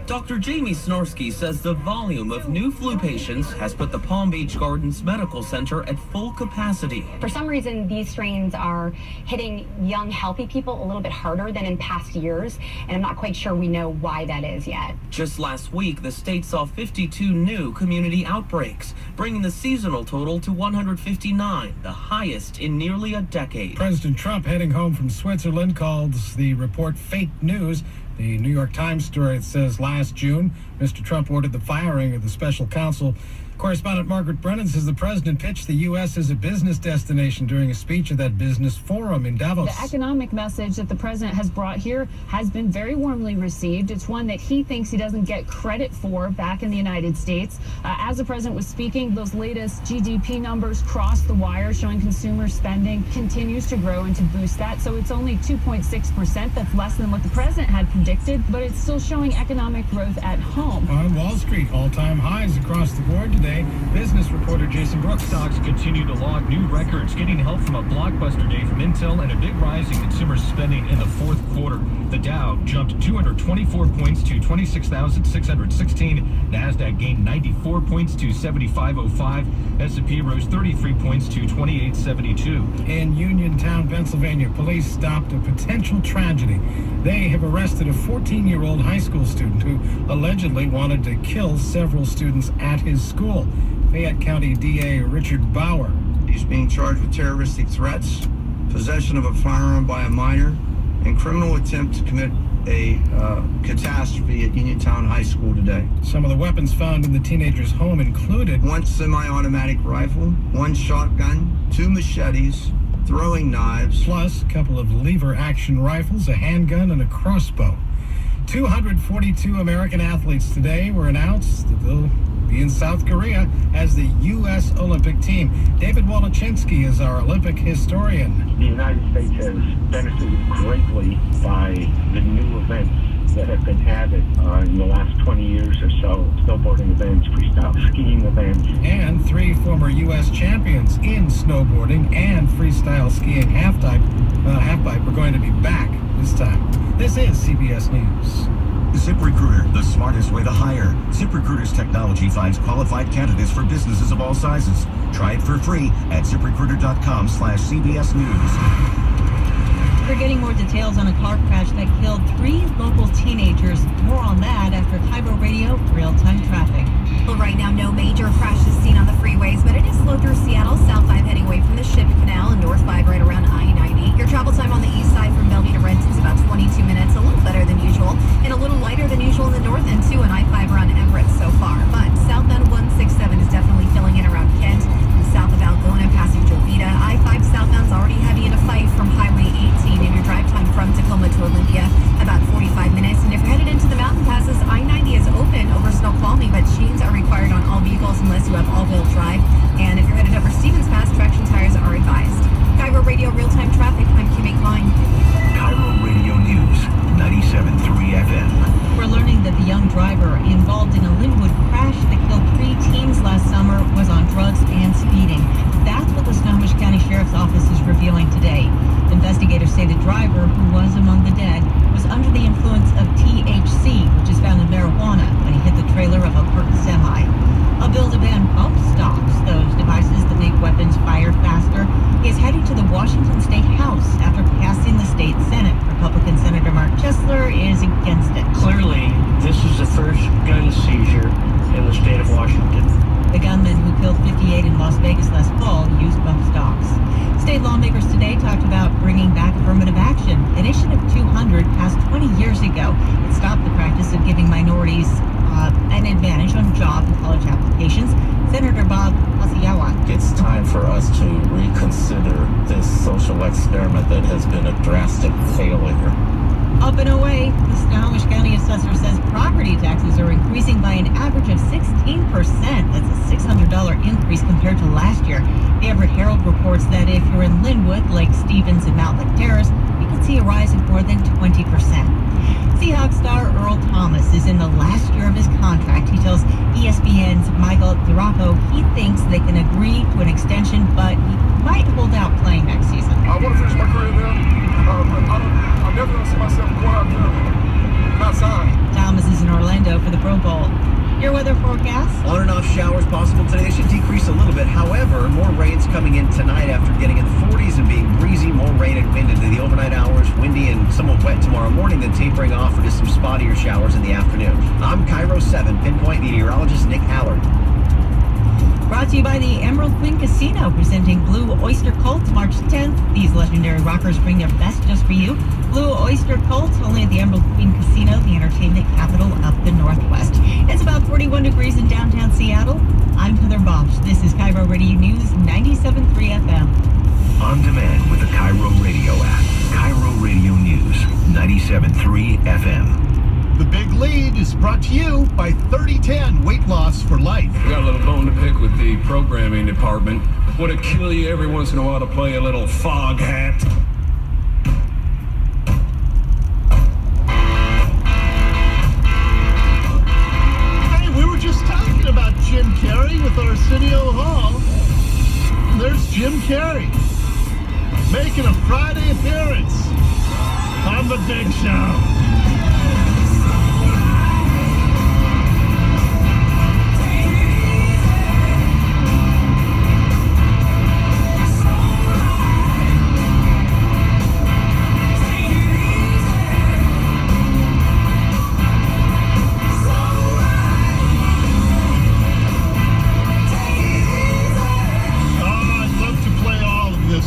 Dr. Jamie Snorsky says the volume of new flu patients has put the Palm Beach Gardens Medical Center at full capacity. For some reason, these strains are hitting young, healthy people a little bit harder than in past years, and I'm not quite sure we know why that is yet. Just last week, the state saw 52 new community outbreaks, bringing the seasonal total to 159, the highest in nearly a decade. President Trump, heading home from Switzerland, calls the report fake news. The New York Times story says last June, Mr. Trump ordered the firing of the special counsel. Correspondent Margaret Brennan says the president pitched the U.S. as a business destination during a speech at that business forum in Davos. The economic message that the president has brought here has been very warmly received. It's one that he thinks he doesn't get credit for back in the United States. As the president was speaking, those latest GDP numbers crossed the wire, showing consumer spending continues to grow and to boost that. So it's only 2.6%. That's less than what the president had predicted, but it's still showing economic growth at home. On Wall Street, all-time highs across the board today. Business reporter Jason Brooks. Stocks continue to log new records, getting help from a blockbuster day from Intel and a big rise in consumer spending in the fourth quarter. The Dow jumped 224 points to 26,616. NASDAQ gained 94 points to 7505. S&P rose 33 points to 2872. In Uniontown, Pennsylvania, police stopped a potential tragedy. They have arrested a 14-year-old high school student who allegedly wanted to kill several students at his school. Fayette County DA Richard Bauer. He's being charged with terroristic threats, possession of a firearm by a minor, and criminal attempt to commit a catastrophe at Uniontown High School today. Some of the weapons found in the teenager's home included one semi-automatic rifle, one shotgun, 2 machetes, throwing knives, plus a couple of lever-action rifles, a handgun, and a crossbow. 242 American athletes today were announced that they'll be in South Korea as the U.S. Olympic team. David Wolochinsky is our Olympic historian. The United States has benefited greatly by the new events that have been added in the last 20 years or so. Snowboarding events, freestyle skiing events. And 3 former U.S. champions in snowboarding and freestyle skiing halfpipe are going to be back this time. This is CBS News. ZipRecruiter, the smartest way to hire. ZipRecruiter's technology finds qualified candidates for businesses of all sizes. Try it for free at ZipRecruiter.com/CBS News. We're getting more details on a car crash that killed 3 local teenagers. More on that after Khmer Radio real-time traffic. Well, right now, no major crashes seen on the freeways, but it is slow through Seattle, South 5 heading away from the Ship Canal, and North 5 right around I-90. Your travel time on the east side from Bellevue to Renton is about 22 minutes, a little better than usual, and a little lighter than usual in the north end, too, and I-5 around Everett so far. But southbound 167 is definitely filling in around Kent, and south of Algona, passing Jovita. I-5 southbound's already heavy in a fight from Highway 18, and your drive time from Tacoma to Olympia, about 45 minutes. And if you're headed into the mountain passes, I-90 is open over Snoqualmie, but chains are required on all vehicles unless you have all-wheel drive. And if you're headed over Stevens Pass, traction tires are advised. Cairo Radio real-time traffic, I'm Kimmy Klein. Cairo Radio News, 97.3 FM. We're learning that the young driver involved in a Linwood crash that killed 3 teens last summer was on drugs and speeding. That's what the Snohomish County Sheriff's Office is revealing today. Investigators say the driver, who was among the dead, was under the influence of THC, which is found in marijuana, when he hit the trailer of a parked semi. A bill to ban bump stocks, those devices that make weapons fire faster, is heading to the Washington State House after passing the state Senate. Republican Senator Mark Chesler is against it. Clearly, this is the first gun seizure in the state of Washington. The gunman who killed 58 in Las Vegas last fall used bump stocks. State lawmakers today talked about bringing back affirmative action. Initiative 200 passed 20 years ago. It stopped the practice of giving minorities an advantage on job and college applications. Senator Bob Asiawa. It's time for us to reconsider this social experiment that has been a drastic failure. Up and away, the Snohomish County assessor says property taxes are increasing by an average of 16%. That's a $600 increase compared to last year. The Everett Herald reports that if you're in Linwood, Lake Stevens, and Mount Lake Terrace, you can see a rise of more than 20%. Seahawks star Earl Thomas is in the last year of his contract. He tells ESPN's Michael DiRocco he thinks they can agree to an extension, but he might hold out playing next season. I want to finish my career there. I'm never going to see myself going out there not signed. Thomas is in Orlando for Your weather forecast. On and off showers possible today. They should decrease a little bit. However, more rain's coming in tonight after getting in the 40s and being breezy. More rain and wind into the overnight hours. Windy and somewhat wet tomorrow morning, then tapering off for just some spottier showers in the afternoon. I'm Cairo 7 Pinpoint meteorologist Nick Allard. Brought to you by the Emerald Queen Casino, presenting Blue Oyster Cult March 10th. These legendary rockers bring their best just for you. Blue Oyster Cult, only at the Emerald Queen Casino, the entertainment capital of the Northwest. It's about 41 degrees in downtown Seattle. I'm Heather Bosch. This is Cairo Radio News 97.3 FM. On demand with the Cairo Radio app. Cairo Radio News 97.3 FM. The Big Lead is brought to you by 3010 Weight Loss for Life. We got a little bone to pick with the programming department. Would it kill you every once in a while to play a little fog hat? Hey, we were just talking about Jim Carrey with Arsenio Hall. There's Jim Carrey making a Friday appearance on The Big Show.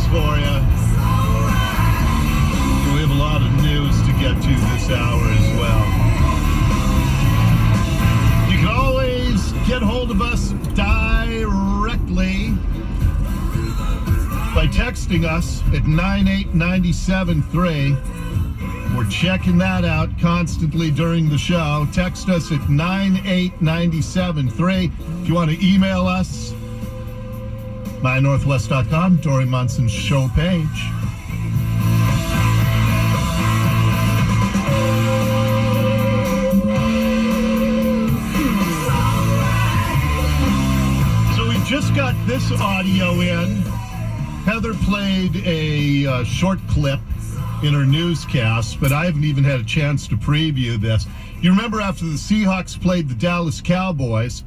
For you. We have a lot of news to get to this hour as well. You can always get hold of us directly by texting us at 98973. We're checking that out constantly during the show. Text us at 98973. If you want to email us, mynorthwest.com, Dory Monson's show page. So we just got this audio in. Heather played a short clip in her newscast, but I haven't even had a chance to preview this. You remember after the Seahawks played the Dallas Cowboys,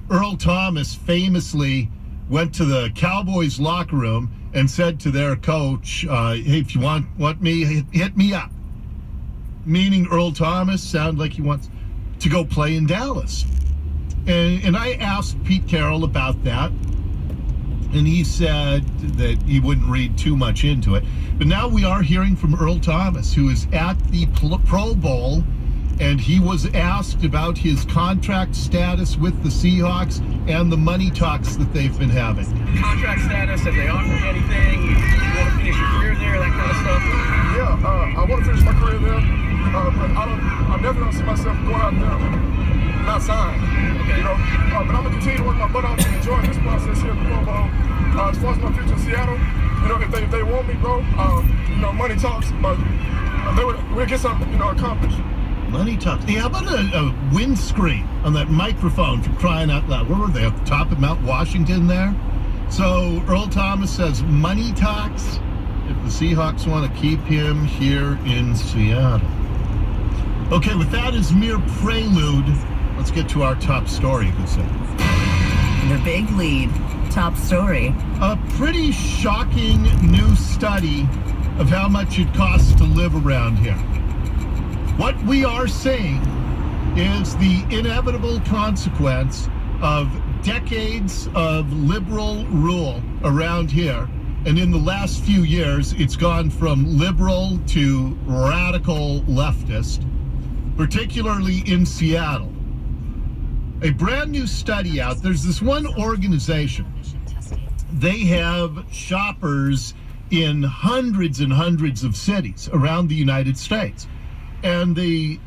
Earl Thomas famously went to the Cowboys locker room and said to their coach, hey, if you want me, hit me up. Meaning Earl Thomas sounded like he wants to go play in Dallas. And I asked Pete Carroll about that, and he said that he wouldn't read too much into it. But now we are hearing from Earl Thomas, who is at the Pro Bowl, and he was asked about his contract status with the Seahawks and the money talks that they've been having. Contract status, have they offered you anything? You want to finish your career there, that kind of stuff? Yeah, I want to finish my career there, but I definitely don't see myself going out there not signed. Okay. You know, but I'm going to continue to work my butt off and enjoy this process here at the Pro Bowl. As far as my future in Seattle, you know, if they want me, bro, you know, money talks, but we'll get something, you know, accomplished. Money talks. Hey, how about a windscreen on that microphone, for crying out loud? Where were they? At the top of Mount Washington there? So Earl Thomas says money talks if the Seahawks want to keep him here in Seattle. Okay, with that as mere prelude, let's get to our top story. The Big Lead. Top story. A pretty shocking new study of how much it costs to live around here. What we are seeing is the inevitable consequence of decades of liberal rule around here. And in the last few years, it's gone from liberal to radical leftist, particularly in Seattle. A brand new study out. There's this one organization. They have shoppers in hundreds and hundreds of cities around the United States. And they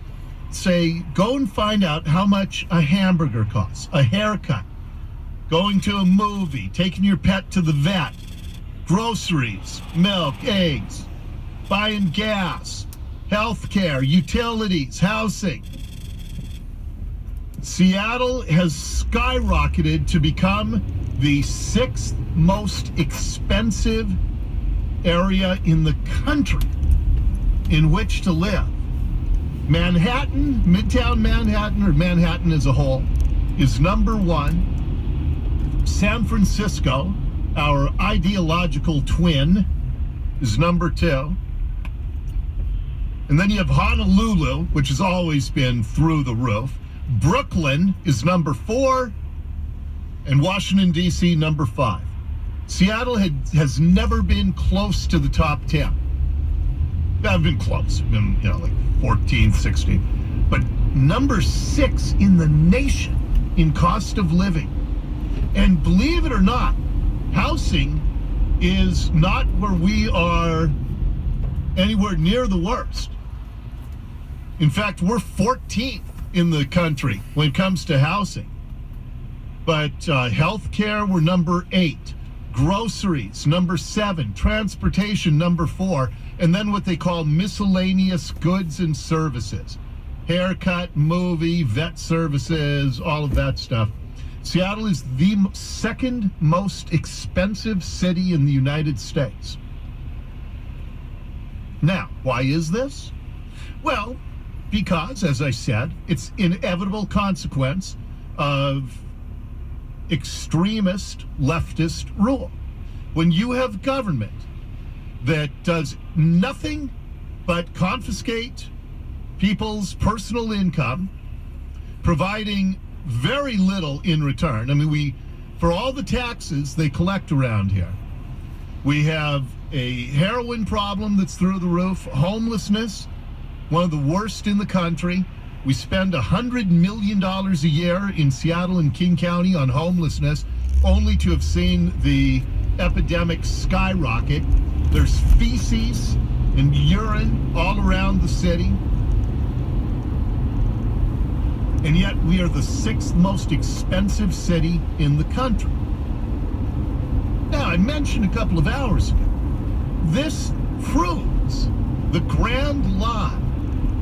say, go and find out how much a hamburger costs, a haircut, going to a movie, taking your pet to the vet, groceries, milk, eggs, buying gas, healthcare, utilities, housing. Seattle has skyrocketed to become the 6th most expensive area in the country in which to live. Manhattan, Midtown Manhattan, or Manhattan as a whole, is number 1. San Francisco, our ideological twin, is number 2. And then you have Honolulu, which has always been through the roof. Brooklyn is number 4. And Washington, D.C., number 5. Seattle has never been close to the top 10. I've been close, been, like 14th, 16th. But number 6 in the nation in cost of living. And believe it or not, housing is not where we are anywhere near the worst. In fact, we're 14th in the country when it comes to housing. But healthcare, we're number 8. Groceries, number 7. Transportation, number 4. And then what they call miscellaneous goods and services. Haircut, movie, vet services, all of that stuff. Seattle is the second most expensive city in the United States. Now, why is this? Well, because, as I said, it's inevitable consequence of extremist leftist rule. When you have government that does nothing but confiscate people's personal income, providing very little in return. I mean, for all the taxes they collect around here, we have a heroin problem that's through the roof, homelessness, one of the worst in the country. We spend $100 million a year in Seattle and King County on homelessness, only to have seen the epidemic skyrocket. There's feces and urine all around the city. And yet we are the 6th most expensive city in the country. Now, I mentioned a couple of hours ago, this proves the grand lie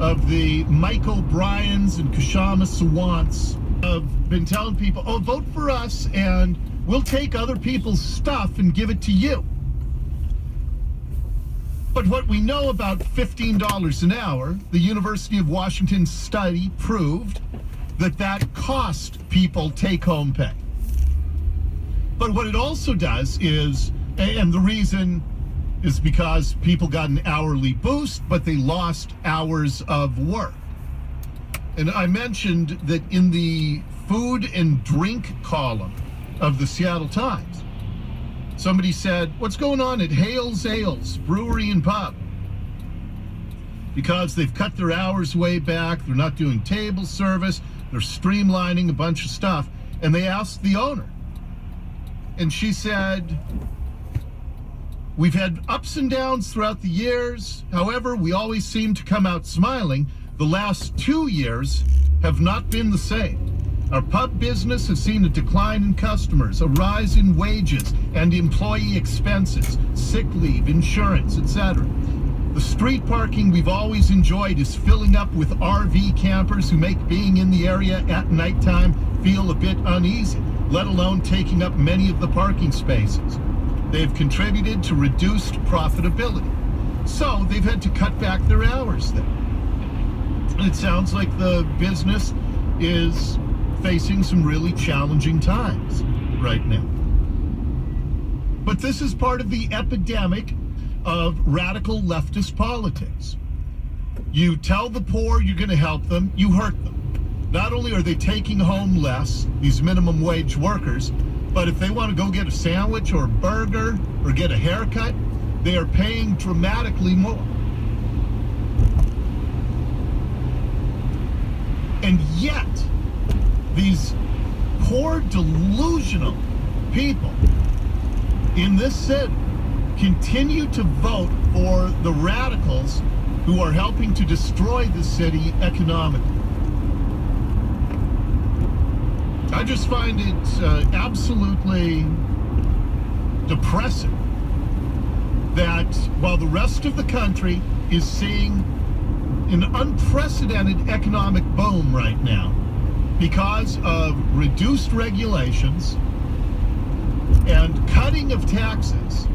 of the Mike O'Briens and Kashama Sawants have been telling people, oh, vote for us and we'll take other people's stuff and give it to you. But what we know about $15 an hour, the University of Washington study proved that cost people take-home pay. But what it also does is, and the reason is because people got an hourly boost, but they lost hours of work. And I mentioned that in the food and drink column of the Seattle Times, somebody said, what's going on at Hales Ales Brewery and Pub? Because they've cut their hours way back, they're not doing table service, they're streamlining a bunch of stuff. And they asked the owner, and she said, we've had ups and downs throughout the years. However, we always seem to come out smiling. The last 2 years have not been the same. Our pub business has seen a decline in customers, a rise in wages and employee expenses, sick leave, insurance, etc. The street parking we've always enjoyed is filling up with RV campers who make being in the area at nighttime feel a bit uneasy, let alone taking up many of the parking spaces. They've contributed to reduced profitability. So they've had to cut back their hours there. And it sounds like the business is facing some really challenging times right now. But this is part of the epidemic of radical leftist politics. You tell the poor you're going to help them, you hurt them. Not only are they taking home less, these minimum wage workers, but if they want to go get a sandwich or a burger or get a haircut, they are paying dramatically more. And yet, these poor, delusional people in this city continue to vote for the radicals who are helping to destroy the city economically. I just find it absolutely depressing that while the rest of the country is seeing an unprecedented economic boom right now because of reduced regulations and cutting of taxes,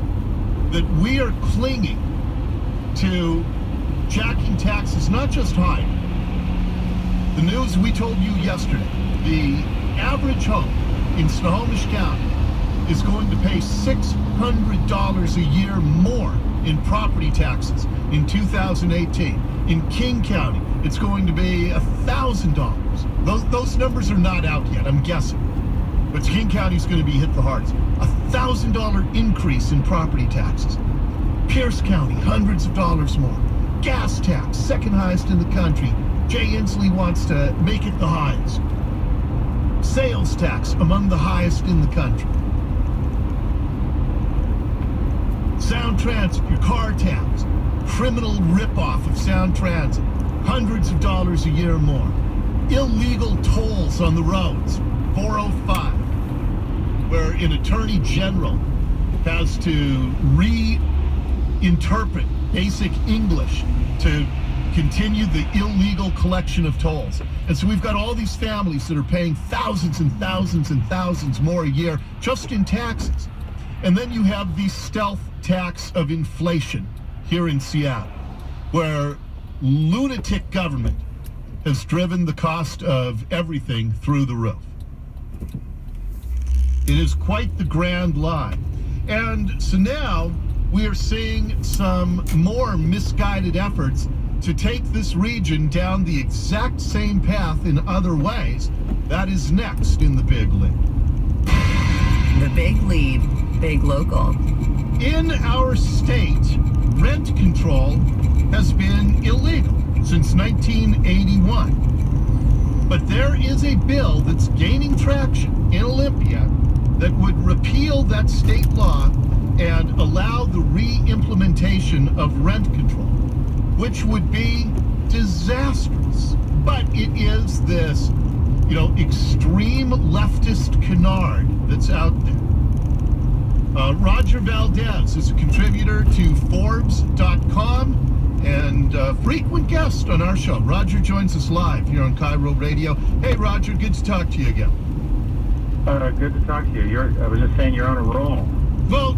that we are clinging to jacking taxes not just higher, The news we told you yesterday, the average home in Snohomish County is going to pay $600 a year more in property taxes in 2018. In King County, it's going to be $1,000. Those numbers are not out yet, I'm guessing. But King County is going to be hit the hardest. $1,000 increase in property taxes. Pierce County, hundreds of dollars more. Gas tax, second highest in the country. Jay Inslee wants to make it the highest. Sales tax, among the highest in the country. Sound Transit, your car tax. Criminal ripoff of Sound Transit. Hundreds of dollars a year more. Illegal tolls on the roads. 405, where an attorney general has to reinterpret basic English to continue the illegal collection of tolls. And so we've got all these families that are paying thousands and thousands and thousands more a year just in taxes. And then you have the stealth tax of inflation here in Seattle, where lunatic government has driven the cost of everything through the roof. It is quite the grand lie. And so now we are seeing some more misguided efforts to take this region down the exact same path in other ways. That is next in the Big Lead. The Big Lead, Big Local. In our state, rent control has been illegal since 1981. But there is a bill that's gaining traction in Olympia that would repeal that state law and allow the re-implementation of rent control, which would be disastrous. But it is this, extreme leftist canard that's out there. Roger Valdez is a contributor to Forbes.com and a frequent guest on our show. Roger joins us live here on Cairo Radio. Hey, Roger, good to talk to you again. Good to talk to you. I was just saying you're on a roll. Well,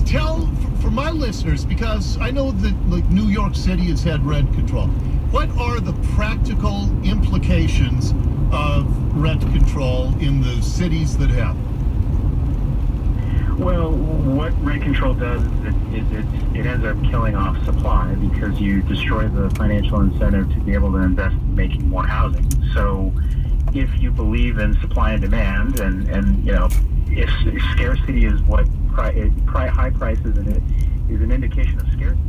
tell for my listeners, because I know that New York City has had rent control. What are the practical implications of rent control in the cities that have it? Well, what rent control does is it ends up killing off supply because you destroy the financial incentive to be able to invest in making more housing. So if you believe in supply and demand and if scarcity is what high prices in it is an indication of scarcity.